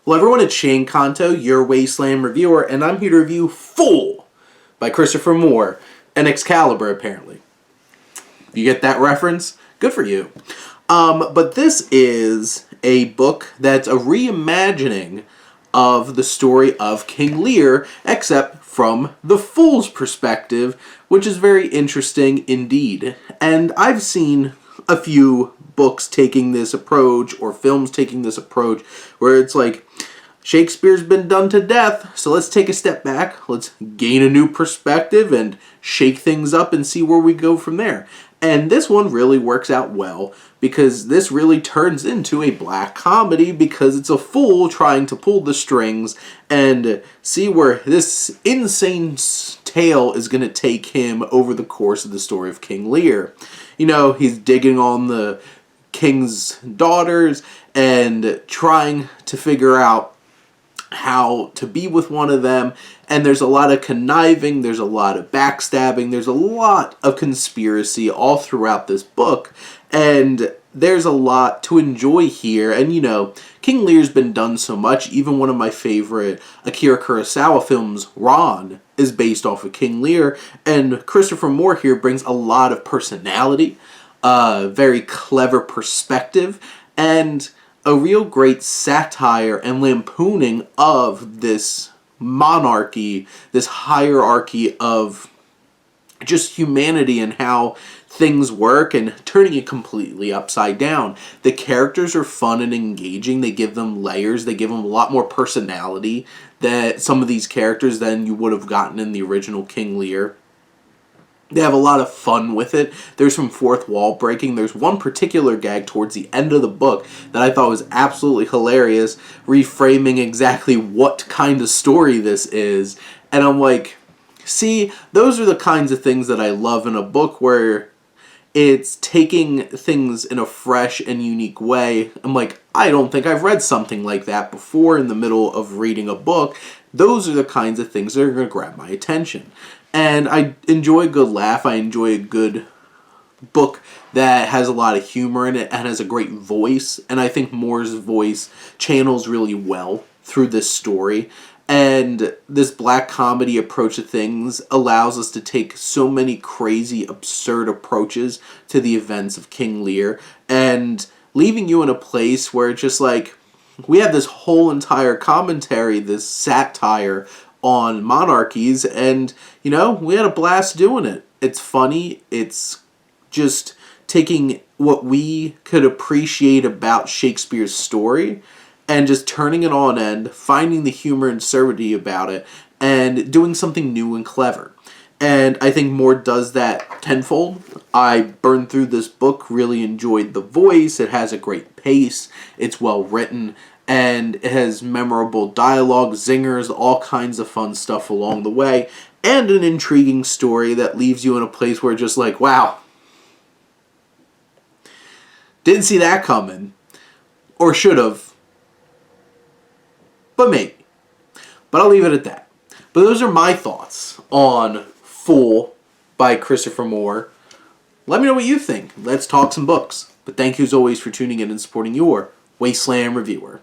Hello everyone, it's Shane Kanto, your Wasteland reviewer, and I'm here to review Fool by Christopher Moore, and Excalibur apparently. You get that reference? Good for you. But this is a book that's a reimagining of the story of King Lear, except from the Fool's perspective, which is very interesting indeed. And I've seen a few books taking this approach, or films taking this approach, where it's like, Shakespeare's been done to death, so let's take a step back, let's gain a new perspective and shake things up and see where we go from there. And this one really works out well, because this really turns into a black comedy, because it's a fool trying to pull the strings and see where this insane tale is going to take him over the course of the story of King Lear. You know, he's digging on the king's daughters and trying to figure out how to be with one of them, and there's a lot of conniving, there's a lot of backstabbing, there's a lot of conspiracy all throughout this book, and there's a lot to enjoy here. And you know, King Lear's been done so much. Even one of my favorite Akira Kurosawa films, Ron, is based off of King Lear, and Christopher Moore here brings a lot of personality, very clever perspective, and a real great satire and lampooning of this monarchy, this hierarchy of just humanity and how things work, and turning it completely upside down. The characters are fun and engaging. They give them layers. They give them a lot more personality, that some of these characters than you would have gotten in the original King Lear. They have a lot of fun with it. There's some fourth wall breaking. There's one particular gag towards the end of the book that I thought was absolutely hilarious, reframing exactly what kind of story this is. And I'm like, see, those are the kinds of things that I love in a book, where it's taking things in a fresh and unique way. I'm like, I don't think I've read something like that before in the middle of reading a book. Those are the kinds of things that are going to grab my attention. And I enjoy a good laugh. I enjoy a good book that has a lot of humor in it and has a great voice. And I think Moore's voice channels really well through this story. And this black comedy approach to things allows us to take so many crazy, absurd approaches to the events of King Lear, and leaving you in a place where it's just like, we have this whole entire commentary, this satire on monarchies, and, you know, we had a blast doing it. It's funny. It's just taking what we could appreciate about Shakespeare's story and just turning it on end, finding the humor and absurdity about it, and doing something new and clever. And I think Moore does that tenfold. I burned through this book, really enjoyed the voice. It has a great pace. It's well written. And it has memorable dialogue, zingers, all kinds of fun stuff along the way. And an intriguing story that leaves you in a place where just like, wow, didn't see that coming. Or should have. But maybe. But I'll leave it at that. But those are my thoughts on Fool by Christopher Moore. Let me know what you think. Let's talk some books. But thank you as always for tuning in and supporting your Wasteland reviewer.